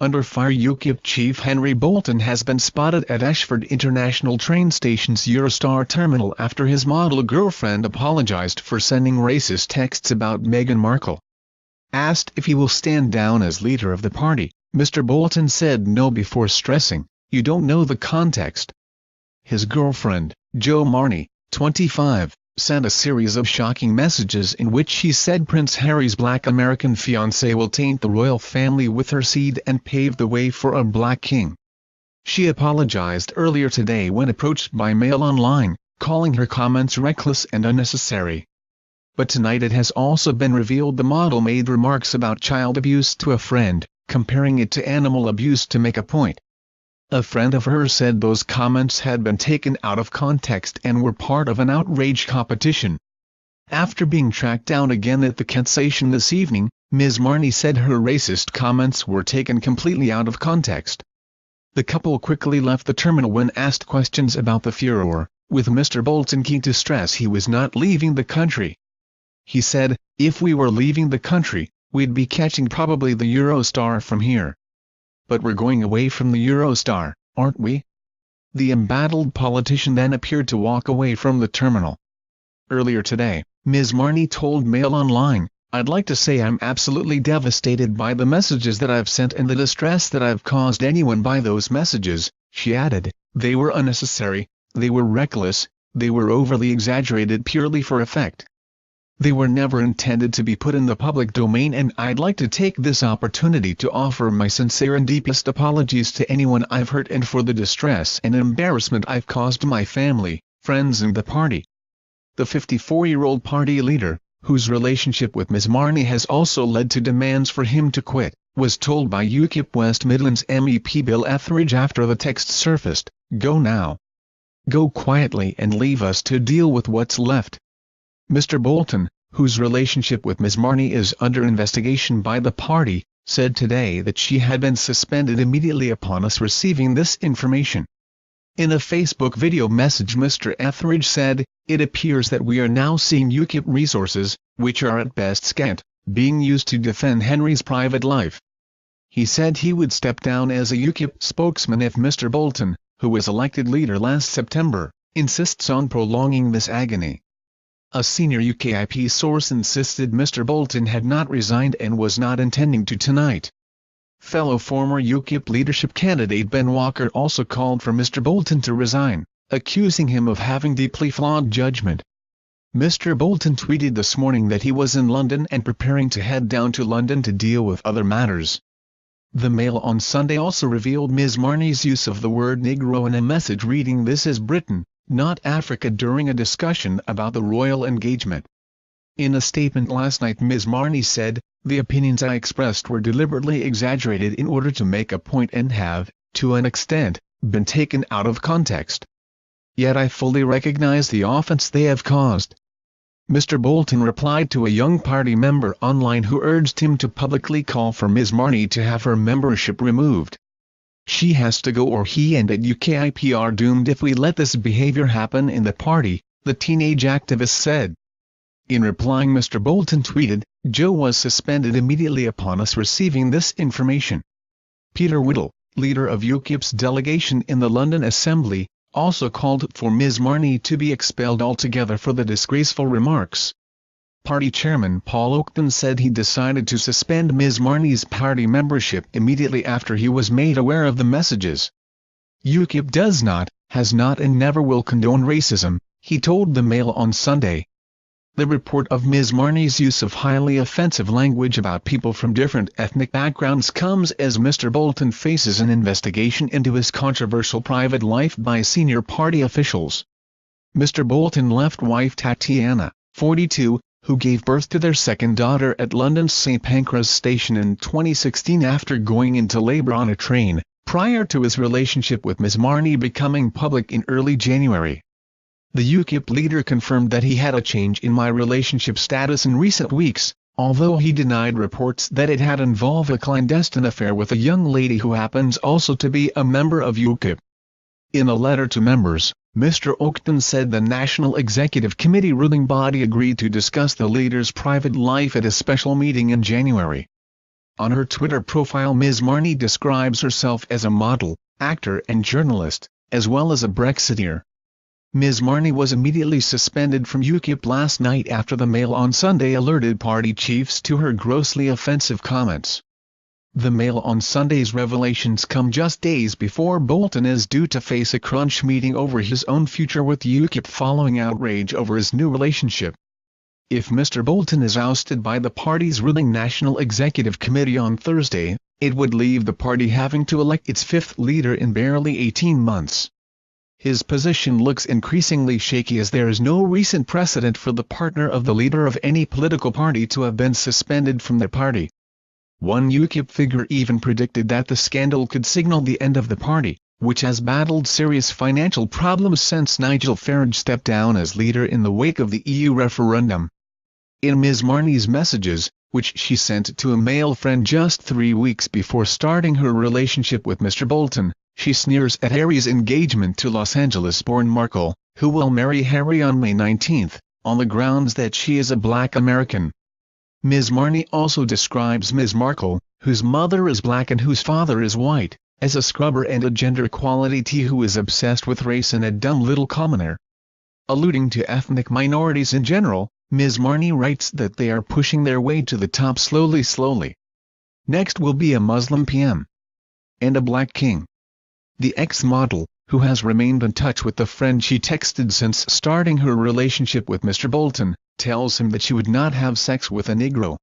Under fire. UKIP chief Henry Bolton has been spotted at Ashford International train station's Eurostar terminal after his model girlfriend apologised for sending racist texts about Meghan Markle. Asked if he will stand down as leader of the party, Mr. Bolton said no before stressing, "You don't know the context." His girlfriend, Marney, 25, sent a series of shocking messages in which she said Prince Harry's black American fiancée will taint the royal family with her seed and pave the way for a black king. She apologized earlier today when approached by Mail Online, calling her comments reckless and unnecessary. But tonight it has also been revealed the model made remarks about child abuse to a friend, comparing it to animal abuse to make a point. A friend of hers said those comments had been taken out of context and were part of an outrage competition. After being tracked down again at the Kent station this evening, Ms. Marney said her racist comments were taken completely out of context. The couple quickly left the terminal when asked questions about the furor, with Mr. Bolton keen to stress he was not leaving the country. He said, "If we were leaving the country, we'd be catching probably the Eurostar from here. But we're going away from the Eurostar, aren't we?" The embattled politician then appeared to walk away from the terminal. Earlier today, Ms. Marney told Mail Online, "I'd like to say I'm absolutely devastated by the messages that I've sent and the distress that I've caused anyone by those messages." She added, "They were unnecessary, they were reckless, they were overly exaggerated purely for effect. They were never intended to be put in the public domain, and I'd like to take this opportunity to offer my sincere and deepest apologies to anyone I've hurt and for the distress and embarrassment I've caused my family, friends and the party." The 54-year-old party leader, whose relationship with Ms. Marney has also led to demands for him to quit, was told by UKIP West Midlands MEP Bill Etheridge after the text surfaced, "Go now. Go quietly and leave us to deal with what's left." Mr. Bolton, whose relationship with Ms. Marney is under investigation by the party, said today that she had been suspended immediately upon us receiving this information. In a Facebook video message, Mr. Etheridge said, "It appears that we are now seeing UKIP resources, which are at best scant, being used to defend Henry's private life." He said he would step down as a UKIP spokesman if Mr. Bolton, who was elected leader last September, insists on prolonging this agony. A senior UKIP source insisted Mr. Bolton had not resigned and was not intending to tonight. Fellow former UKIP leadership candidate Ben Walker also called for Mr. Bolton to resign, accusing him of having deeply flawed judgment. Mr. Bolton tweeted this morning that he was in London and preparing to head down to London to deal with other matters. The Mail on Sunday also revealed Ms. Marney's use of the word Negro in a message reading "This is Britain, not Africa" during a discussion about the royal engagement. In a statement last night, Ms. Marney said, "The opinions I expressed were deliberately exaggerated in order to make a point and have, to an extent, been taken out of context. Yet I fully recognize the offense they have caused." Mr. Bolton replied to a young party member online who urged him to publicly call for Ms. Marney to have her membership removed. "She has to go or he and at UKIP are doomed if we let this behavior happen in the party," the teenage activist said. In replying, Mr. Bolton tweeted, "Joe was suspended immediately upon us receiving this information." Peter Whittle, leader of UKIP's delegation in the London Assembly, also called for Ms. Marney to be expelled altogether for the disgraceful remarks. Party chairman Paul Oakton said he decided to suspend Ms. Marney's party membership immediately after he was made aware of the messages. UKIP does not, has not and never will condone racism, he told the Mail on Sunday. The report of Ms. Marney's use of highly offensive language about people from different ethnic backgrounds comes as Mr. Bolton faces an investigation into his controversial private life by senior party officials. Mr. Bolton left wife Tatiana, 42, who gave birth to their second daughter at London's St Pancras station in 2016 after going into labour on a train, prior to his relationship with Ms. Marney becoming public in early January. The UKIP leader confirmed that he had a change in my relationship status in recent weeks, although he denied reports that it had involved a clandestine affair with a young lady who happens also to be a member of UKIP. In a letter to members, Mr. Oakton said the National Executive Committee ruling body agreed to discuss the leader's private life at a special meeting in January. On her Twitter profile, Ms. Marney describes herself as a model, actor and journalist, as well as a Brexiteer. Ms. Marney was immediately suspended from UKIP last night after the Mail on Sunday alerted party chiefs to her grossly offensive comments. The Mail on Sunday's revelations come just days before Bolton is due to face a crunch meeting over his own future with UKIP following outrage over his new relationship. If Mr. Bolton is ousted by the party's ruling National Executive Committee on Thursday, it would leave the party having to elect its fifth leader in barely 18 months. His position looks increasingly shaky as there is no recent precedent for the partner of the leader of any political party to have been suspended from the party. One UKIP figure even predicted that the scandal could signal the end of the party, which has battled serious financial problems since Nigel Farage stepped down as leader in the wake of the EU referendum. In Ms. Marney's messages, which she sent to a male friend just 3 weeks before starting her relationship with Mr. Bolton, she sneers at Harry's engagement to Los Angeles-born Markle, who will marry Harry on May 19, on the grounds that she is a black American. Ms. Marney also describes Ms. Markle, whose mother is black and whose father is white, as a scrubber and a gender equality tea who is obsessed with race and a dumb little commoner. Alluding to ethnic minorities in general, Ms. Marney writes that they are pushing their way to the top slowly. Next will be a Muslim PM. And a black king. The ex-model, who has remained in touch with the friend she texted since starting her relationship with Mr. Bolton, tells him that she would not have sex with a Negro.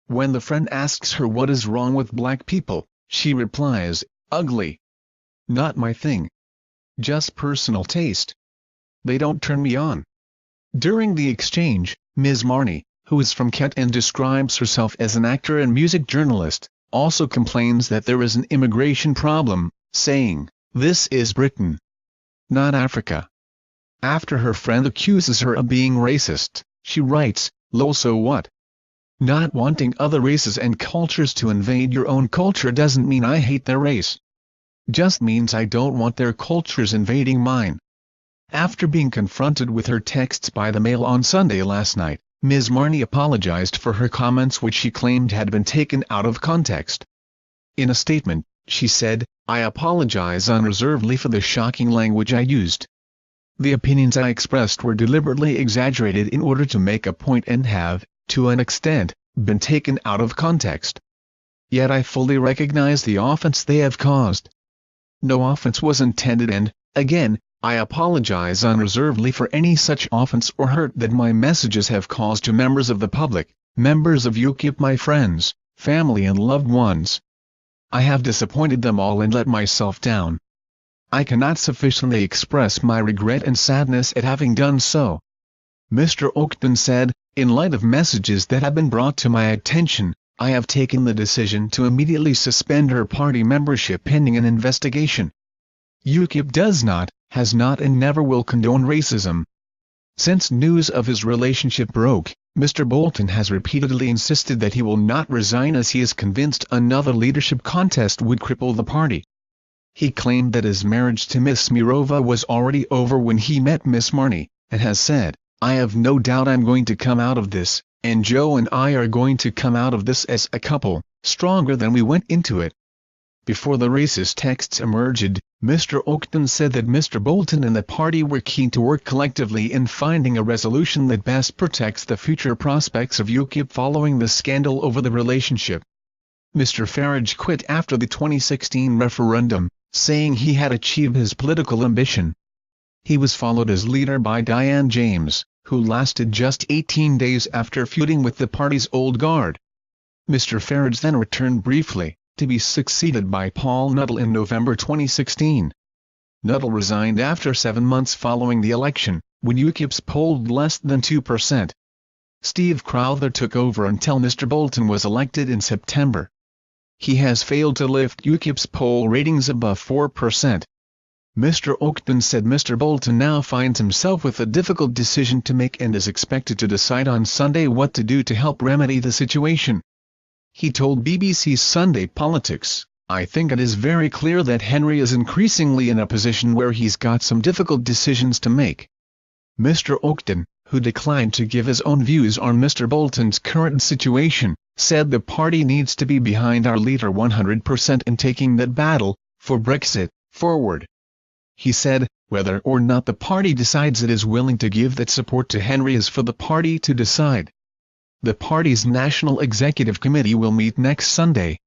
When the friend asks her what is wrong with black people, she replies, "Ugly. Not my thing. Just personal taste. They don't turn me on." During the exchange, Ms. Marney, who is from Kent and describes herself as an actor and music journalist, also complains that there is an immigration problem, saying, "This is Britain, not Africa." After her friend accuses her of being racist, she writes, "Lol, so what? Not wanting other races and cultures to invade your own culture doesn't mean I hate their race. Just means I don't want their cultures invading mine." After being confronted with her texts by the Mail on Sunday last night, Ms. Marney apologized for her comments which she claimed had been taken out of context. In a statement, she said, "I apologize unreservedly for the shocking language I used. The opinions I expressed were deliberately exaggerated in order to make a point and have, to an extent, been taken out of context. Yet I fully recognize the offense they have caused. No offense was intended and, again, I apologize unreservedly for any such offense or hurt that my messages have caused to members of the public, members of UKIP, my friends, family and loved ones. I have disappointed them all and let myself down. I cannot sufficiently express my regret and sadness at having done so." Mr. Oakton said, "In light of messages that have been brought to my attention, I have taken the decision to immediately suspend her party membership pending an investigation. UKIP does not, has not and never will condone racism." Since news of his relationship broke, Mr. Bolton has repeatedly insisted that he will not resign as he is convinced another leadership contest would cripple the party. He claimed that his marriage to Miss Smirova was already over when he met Miss Marney, and has said, "I have no doubt I'm going to come out of this, and Joe and I are going to come out of this as a couple, stronger than we went into it." Before the racist texts emerged, Mr. Oakton said that Mr. Bolton and the party were keen to work collectively in finding a resolution that best protects the future prospects of UKIP following the scandal over the relationship. Mr. Farage quit after the 2016 referendum, saying he had achieved his political ambition. He was followed as leader by Diane James, who lasted just 18 days after feuding with the party's old guard. Mr. Farage then returned briefly, to be succeeded by Paul Nuttall in November 2016. Nuttall resigned after 7 months following the election, when UKIP's polled less than 2%. Steve Crowther took over until Mr. Bolton was elected in September. He has failed to lift UKIP's poll ratings above 4%. Mr. Oakton said Mr. Bolton now finds himself with a difficult decision to make and is expected to decide on Sunday what to do to help remedy the situation. He told BBC's Sunday Politics, "I think it is very clear that Henry is increasingly in a position where he's got some difficult decisions to make." Mr. Oakton, who declined to give his own views on Mr. Bolton's current situation, said the party needs to be behind our leader 100% in taking that battle, for Brexit, forward. He said, whether or not the party decides it is willing to give that support to Henry is for the party to decide. The party's National Executive Committee will meet next Sunday.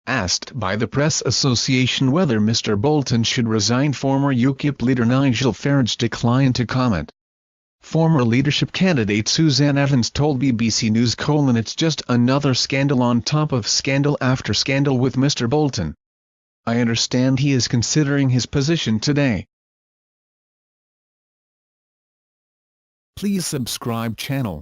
Asked by the Press Association whether Mr. Bolton should resign, former UKIP leader Nigel Farage declined to comment. Former leadership candidate Suzanne Evans told BBC News: "It's just another scandal on top of scandal after scandal with Mr. Bolton. I understand he is considering his position today." Please subscribe channel.